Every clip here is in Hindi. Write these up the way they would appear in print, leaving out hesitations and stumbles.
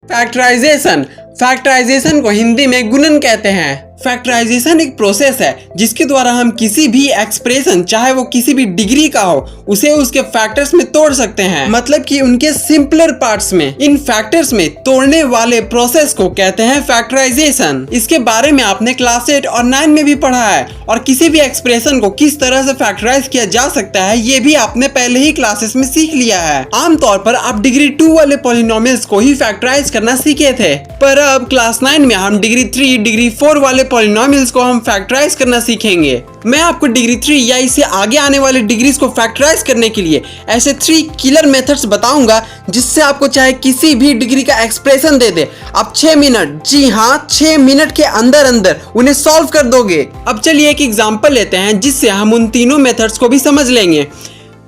फैक्टराइजेशन। फैक्टराइजेशन को हिंदी में गुणन कहते हैं। फैक्टराइजेशन एक प्रोसेस है जिसके द्वारा हम किसी भी एक्सप्रेशन, चाहे वो किसी भी डिग्री का हो, उसे उसके फैक्टर्स में तोड़ सकते हैं, मतलब कि उनके सिंपलर पार्ट्स में। इन फैक्टर्स में तोड़ने वाले प्रोसेस को कहते हैं फैक्टराइजेशन। इसके बारे में आपने क्लास 8 और 9 में भी पढ़ा है, और किसी भी एक्सप्रेशन को किस तरह से फैक्टराइज किया जा सकता है ये भी आपने पहले ही क्लासेस में सीख लिया है। आमतौर पर आप डिग्री 2 वाले पॉलिनोमियल्स को ही फैक्टराइज करना सीखे थे, पर अब क्लास 9 में हम डिग्री 3, डिग्री 4 वाले पॉलिनोमियल्स को हम फैक्टराइज करना सीखेंगे। मैं आपको डिग्री 3 या इससे आगे आने वाले डिग्रीज को फैक्टराइज करने के लिए ऐसे 3 किलर मेथड्स बताऊंगा जिससे आपको चाहे किसी भी डिग्री का एक्सप्रेशन दे दे, आप 6 मिनट, जी हाँ 6 मिनट के अंदर अंदर उन्हें सॉल्व कर दोगे। अब चलिए एक एग्जांपल लेते हैं जिससे हम उन तीनों मेथड्स को भी समझ लेंगे।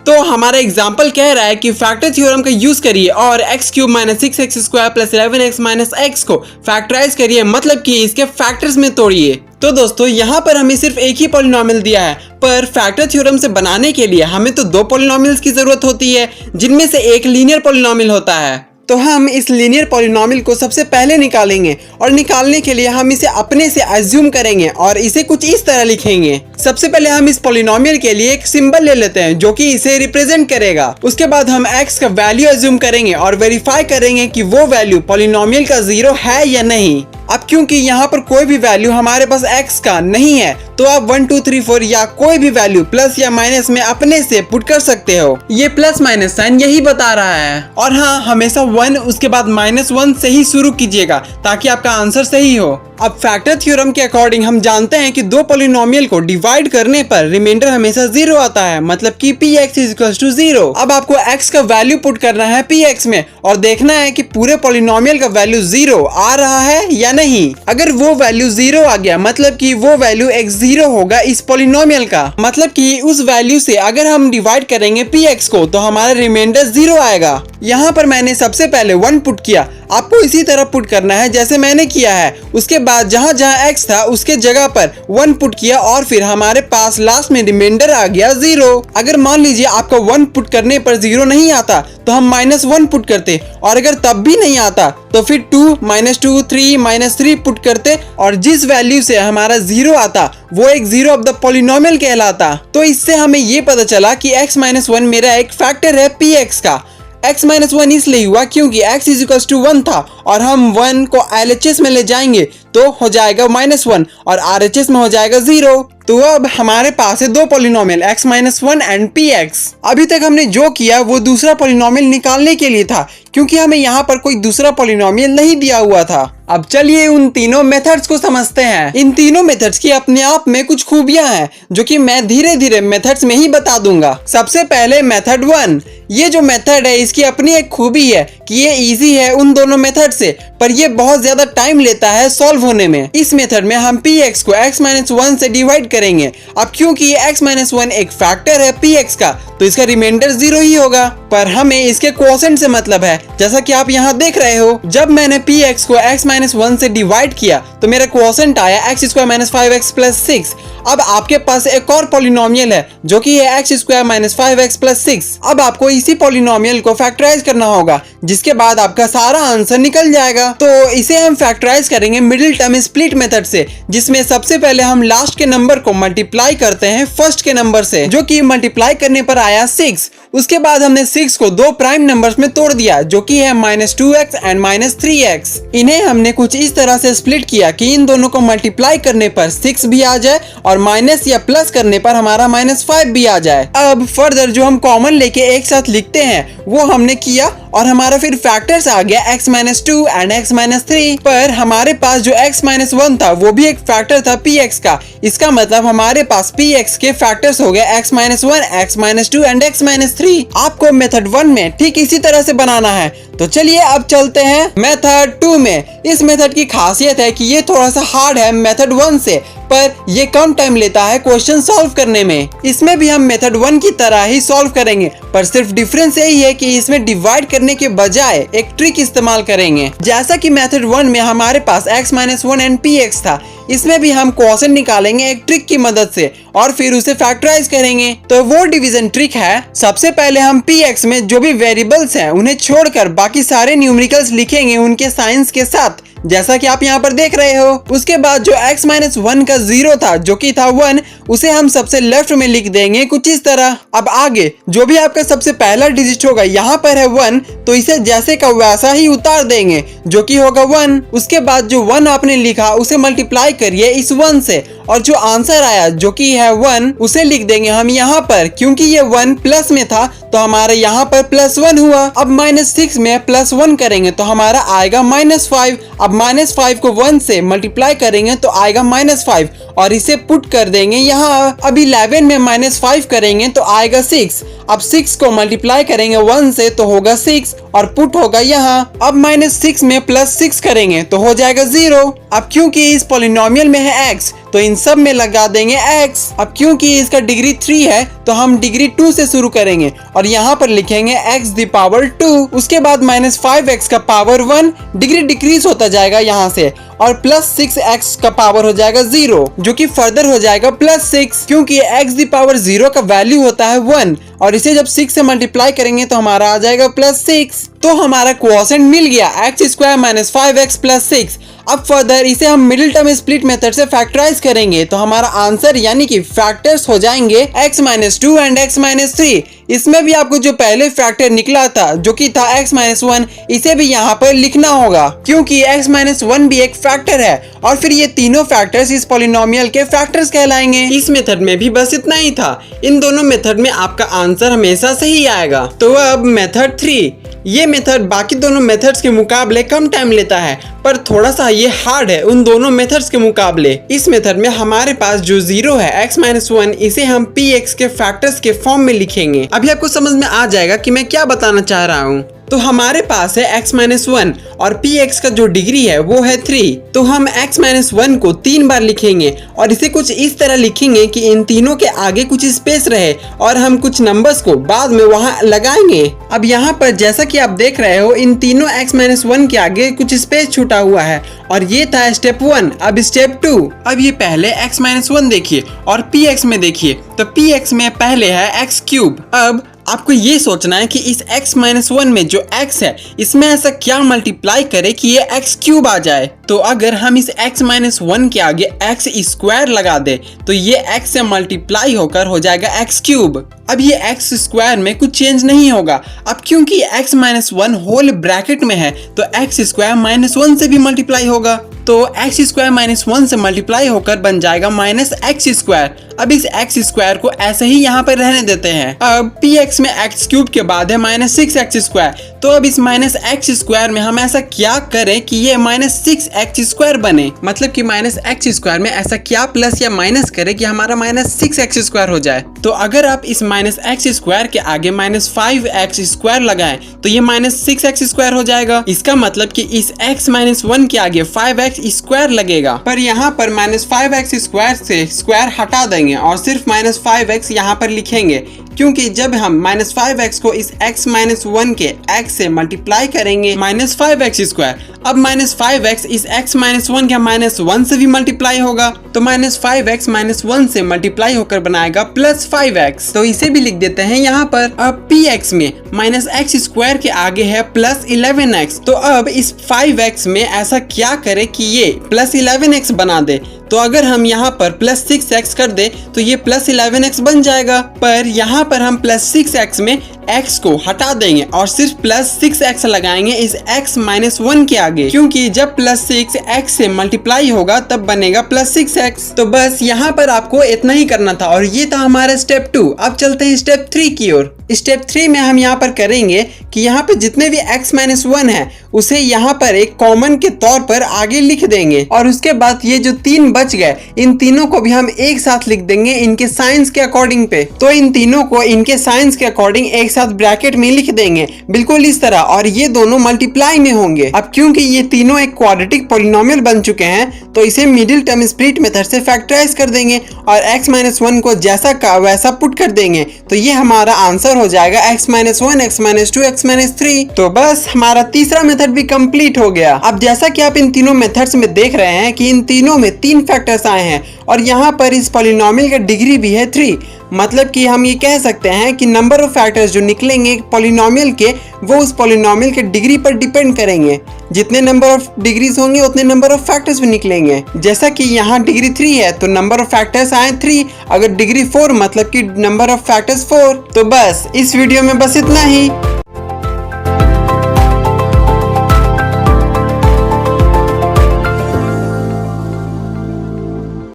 तो हमारा एग्जाम्पल कह रहा है कि फैक्टर थ्योरम का यूज करिए और x³ - 6x² + 11x - x को फैक्टराइज करिए, मतलब कि इसके फैक्टर्स में तोड़िए। तो दोस्तों यहाँ पर हमें सिर्फ एक ही पॉलिनोमियल दिया है, पर फैक्टर थ्योरम से बनाने के लिए हमें तो 2 पॉलिनोमियल्स की जरूरत होती है, जिनमें से एक लीनियर पॉलिनोमियल होता है। तो हम इस लीनियर पॉलिनोमियल को सबसे पहले निकालेंगे, और निकालने के लिए हम इसे अपने से अज्यूम करेंगे और इसे कुछ इस तरह लिखेंगे। सबसे पहले हम इस पॉलिनोमियल के लिए एक सिंबल ले लेते हैं जो कि इसे रिप्रेजेंट करेगा। उसके बाद हम x का वैल्यू अज्यूम करेंगे और वेरीफाई करेंगे कि वो वैल्यू पॉलिनोमियल का 0 है या नहीं। अब क्योंकि यहाँ पर कोई भी वैल्यू हमारे पास x का नहीं है, तो आप 1 2 3 4 या कोई भी वैल्यू प्लस या माइनस में अपने से पुट कर सकते हो। ये प्लस माइनस साइन यही बता रहा है। और हाँ, हमेशा 1 उसके बाद -1 से ही शुरू कीजिएगा ताकि आपका आंसर सही हो। अब फैक्टर थ्योरम के अकॉर्डिंग हम जानते हैं कि 2 पॉलिनोमियल को डिवाइड करने पर रिमाइंडर हमेशा 0 आता है, मतलब कि px = 0। अब आपको x का वैल्यू पुट करना है px में और देखना है कि पूरे पॉलिनोमियल का वैल्यू 0 आ रहा है या नहीं। अगर वो वैल्यू 0 आ गया, मतलब कि वो वैल्यू x0 होगा इस पॉलिनोमियल का, मतलब कि उस वैल्यू से अगर हम डिवाइड करेंगे px को तो हमारा रिमाइंडर 0 आएगा। यहाँ पर मैंने सबसे पहले 1 पुट किया, आपको इसी तरह पुट करना है जैसे मैंने किया है। उसके बाद जहाँ जहाँ x था उसके जगह पर 1 पुट किया और फिर हमारे पास लास्ट में रिमाइंडर आ गया 0। अगर मान लीजिए आपका 1 पुट करने पर 0 नहीं आता तो हम -1 पुट करते, और अगर तब भी नहीं आता तो फिर 2 -2 3 -3 पुट करते, और जिस वैल्यू से हमारा 0 आता वो एक 0 ऑफ द पॉलिनोमियल कहलाता। तो इससे हमें ये पता चला कि x - 1 मेरा एक फैक्टर है px का। x - 1 इसलिए हुआ क्योंकि x = 1 था और हम 1 को LHS में ले जाएंगे तो हो जाएगा -1 और RHS में हो जाएगा 0। तो अब हमारे पास है 2 पॉलिनोमियल x - 1 एंड px। अभी तक हमने जो किया वो दूसरा पॉलिनोमियल निकालने के लिए था, क्योंकि हमें यहाँ पर कोई दूसरा पॉलिनोमियल नहीं दिया हुआ था। अब चलिए उन तीनों मेथड्स को समझते हैं। इन तीनों मेथड्स की अपने आप में कुछ खूबियां हैं जो कि मैं धीरे धीरे मेथड्स में ही बता दूंगा। सबसे पहले मेथड 1। ये जो मेथड है इसकी अपनी एक खूबी है कि ये इजी है उन दोनों मेथड से, पर ये बहुत ज्यादा टाइम लेता है सॉल्व होने में। इस मेथड में हम px को x - 1 से डिवाइड करेंगे। अब क्योंकि ये x - 1 एक फैक्टर है px का, तो इसका रिमाइंडर 0 ही होगा, पर हमें इसके क्वोशेंट से मतलब है, जैसा कि आप यहाँ देख रहे हो। जब मैंने px को x - 1 से डिवाइड किया तो मेरा क्वोशेंट आया x² - 5x + 6। अब आपके पास एक और पॉलिनोमियल है जो कि है x² - 5x + 6। अब आपको इसी पॉलिनोमियल को फैक्टराइज करना होगा, जिसके बाद आपका सारा आंसर निकल जाएगा। तो इसे हम फैक्टराइज करेंगे मिडिल टर्म स्प्लिट मेथड से, जिसमें सबसे पहले हम लास्ट के नंबर को मल्टीप्लाई करते हैं फर्स्ट के नंबर से, जो कि मल्टीप्लाई करने पर आया 6। उसके बाद हमने 6 को 2 प्राइम नंबर्स में तोड़ दिया जो कि है -2x एंड -3x। इन्हें हमने कुछ इस तरह से स्प्लिट किया कि इन दोनों को मल्टीप्लाई करने पर 6 भी आ जाए और माइनस या प्लस करने पर हमारा -5 भी आ जाए। अब फर्दर जो हम कॉमन लेके एक साथ लिखते हैं वो हमने किया और हमारा फिर फैक्टर्स आ गया x - 2 एंड x - 3। पर हमारे पास जो x - 1 था वो भी एक फैक्टर था px का। इसका मतलब हमारे पास px के फैक्टर्स हो गए x - 1, x - 2 एंड x - 3। आपको मेथड 1 में ठीक इसी तरह से बनाना है। तो चलिए अब चलते हैं मेथड 2 में। इस मेथड की खासियत है कि ये थोड़ा सा हार्ड है मेथड 1 से, पर ये कम टाइम लेता है क्वेश्चन सॉल्व करने में। इसमें भी हम मेथड 1 की तरह ही सॉल्व करेंगे, पर सिर्फ डिफरेंस यही है कि इसमें डिवाइड करने के बजाय एक ट्रिक इस्तेमाल करेंगे। जैसा कि मेथड 1 में हमारे पास x-1 एंड px था, इसमें भी हम क्वोशिएंट निकालेंगे एक ट्रिक की मदद से और फिर उसे फैक्टराइज करेंगे। तो वो डिवीजन ट्रिक है, सबसे पहले हम px में जो भी वेरिएबल्स हैं उन्हें छोड़कर बाकी सारे न्यूमेरिकल्स लिखेंगे उनके साइंस के साथ, जैसा कि आप यहाँ पर देख रहे हो। उसके बाद जो x-1 का 0 था जो कि था 1, उसे हम सबसे लेफ्ट में लिख देंगे कुछ इस तरह। अब आगे जो भी आपका सबसे पहला डिजिट होगा, यहाँ पर है 1, तो इसे जैसे का वैसा ही उतार देंगे जो कि होगा 1। उसके बाद जो 1 आपने लिखा उसे मल्टीप्लाई करिए इस 1 से और जो आंसर आया जो कि है 1 उसे लिख देंगे हम यहाँ पर। क्योंकि ये 1 प्लस में था तो हमारे यहाँ पर +1 हुआ। अब -6 में +1 करेंगे तो हमारा आएगा -5। अब -5 को 1 से मल्टीप्लाई करेंगे तो आएगा -5 और इसे पुट कर देंगे यहाँ। अब 11 में -5 करेंगे तो आएगा 6। अब 6 को मल्टीप्लाई करेंगे 1 से तो होगा 6 और पुट होगा यहाँ। अब -6 में +6 करेंगे तो हो जाएगा 0। अब क्योंकि इस पॉलिनोमियल में है x तो इन सब में लगा देंगे x। अब क्योंकि इसका डिग्री 3 है तो हम डिग्री 2 से शुरू करेंगे और यहाँ पर लिखेंगे x⁻²। उसके बाद -5x का पावर 1, डिग्री डिक्रीज होता जाएगा यहाँ से और +6x का पावर हो जाएगा 0 जो कि फर्दर हो जाएगा +6। क्योंकि x⁻0 का वैल्यू होता है 1 और इसे जब 6 से मल्टीप्लाई करेंगे तो हमारा आ जाएगा +6। तो हमारा क्वोशिएंट मिल गया x² - 5x + 6। अब फर्दर इसे हम मिडिल टर्म स्प्लिट मेथड से फैक्टराइज करेंगे तो हमारा आंसर यानी कि फैक्टर्स हो जाएंगे x-2 एंड x-3। इसमें भी आपको जो पहले फैक्टर निकला था जो कि था x-1, इसे भी यहाँ पर लिखना होगा क्योंकि x-1 भी एक फैक्टर है और फिर ये तीनों फैक्टर्स इस पॉलिनोमियल के फैक्टर्स कहलाएंगे। इस मेथड में भी बस इतना ही था। इन दोनों मेथड में आपका आंसर हमेशा सही आएगा। तो अब मेथड 3, ये मेथड बाकी दोनों मेथड्स के मुकाबले कम टाइम लेता है पर थोड़ा सा ये हार्ड है उन दोनों मेथड्स के मुकाबले। इस मेथड में हमारे पास जो 0 है x-1, इसे हम px के फैक्टर्स के फॉर्म में लिखेंगे। अभी आपको समझ में आ जाएगा कि मैं क्या बताना चाह रहा हूँ। तो हमारे पास है x-1 और px का जो डिग्री है वो है 3। तो हम x-1 को 3 बार लिखेंगे और इसे कुछ इस तरह लिखेंगे कि इन तीनों के आगे कुछ स्पेस रहे और हम कुछ नंबर्स को बाद में वहां लगाएंगे। अब यहाँ पर जैसा कि आप देख रहे हो इन तीनों x-1 के आगे कुछ स्पेस छूटा हुआ है और ये था स्टेप 1। अब स्टेप 2। अब ये पहले x-1 देखिए और px में देखिए। तो px में पहले है x³। अब आपको ये सोचना है कि इस x-1 में जो x है इसमें ऐसा क्या मल्टीप्लाई करे कि ये x³ आ जाए। तो अगर हम इस x-1 के आगे x² लगा दे तो ये x से मल्टीप्लाई होकर हो जाएगा x³। अब ये x² में कुछ चेंज नहीं होगा। अब क्योंकि x-1 होल ब्रैकेट में है तो x² -1 से भी मल्टीप्लाई होगा। तो x² -1 से मल्टीप्लाई होकर बन जाएगा -x²। अब इस x² को ऐसे ही यहाँ पर रहने देते हैं। अब px में x³ के बाद है -6x²। तो अब इस -x² में हम ऐसा क्या करें कि ये -6x² बने, मतलब कि -x² में ऐसा क्या प्लस या माइनस करे कि हमारा -6x² हो जाए। तो अगर आप इस -x² के आगे -5x² लगाएं तो ये -6x² हो जाएगा। इसका मतलब कि इस x-1 के आगे 5x² लगेगा, पर यहाँ पर -5x² से स्क्वायर हटा देंगे और सिर्फ -5x यहाँ पर लिखेंगे क्योंकि जब हम -5x को इस x-1 के x से मल्टीप्लाई करेंगे -5x²। अब -5x इस x-1 के -1 से भी मल्टीप्लाई होगा तो -5x -1 से मल्टीप्लाई होकर बनाएगा +5x। तो इसे भी लिख देते हैं यहाँ पर। अब px में -x² के आगे है +11x। तो अब इस 5x में ऐसा क्या करे कि ये +11x बना दे। तो अगर हम यहाँ पर +6x कर दे तो ये +11x बन जाएगा, पर यहाँ पर हम +6x में x को हटा देंगे और सिर्फ +6x लगाएंगे इस x-1 के आगे क्योंकि जब +6x से मल्टीप्लाई होगा तब बनेगा +6x। तो बस यहाँ पर आपको इतना ही करना था और ये था हमारा स्टेप 2। अब चलते हैं स्टेप 3 की ओर। स्टेप 3 में हम यहाँ पर करेंगे कि यहाँ पे जितने भी x-1 है उसे यहाँ पर एक कॉमन के तौर पर आगे लिख देंगे और उसके बाद ये जो 3 बच गए इन तीनों को भी हम एक साथ लिख देंगे इनके साइंस के अकॉर्डिंग पे। तो इन तीनों को इनके साइंस के अकॉर्डिंग एक एक साथ ब्रैकेट में लिख देंगे बिल्कुल इस तरह, और ये दोनों मल्टीप्लाई में होंगे। अब क्योंकि ये तीनों एक क्वाड्रेटिक पॉलिनोमियल बन चुके हैं तो इसे मिडिल टर्म स्प्लिट मेथड से फैक्टराइज कर देंगे और x-1 को जैसा का वैसा पुट कर देंगे, तो ये हमारा आंसर हो जाएगा x-1, x-2, x-3। तो बस हमारा तीसरा मेथड भी कंप्लीट हो गया। अब जैसा कि आप इन तीनों मेथड्स में देख रहे हैं कि इन तीनों में 3 फैक्टर्स आए हैं और यहाँ पर इस पॉलिनोमियल का डिग्री भी है 3। मतलब कि हम ये कह सकते हैं कि नंबर ऑफ फैक्टर्स जो निकलेंगे पॉलिनोमियल के वो उस पॉलिनोमियल के डिग्री पर डिपेंड करेंगे। जितने नंबर ऑफ डिग्रीज होंगे उतने नंबर ऑफ फैक्टर्स भी निकलेंगे। जैसा कि यहाँ डिग्री 3 है तो नंबर ऑफ फैक्टर्स आए 3, अगर डिग्री 4 मतलब कि नंबर ऑफ फैक्टर्स 4। तो बस इस वीडियो में बस इतना ही।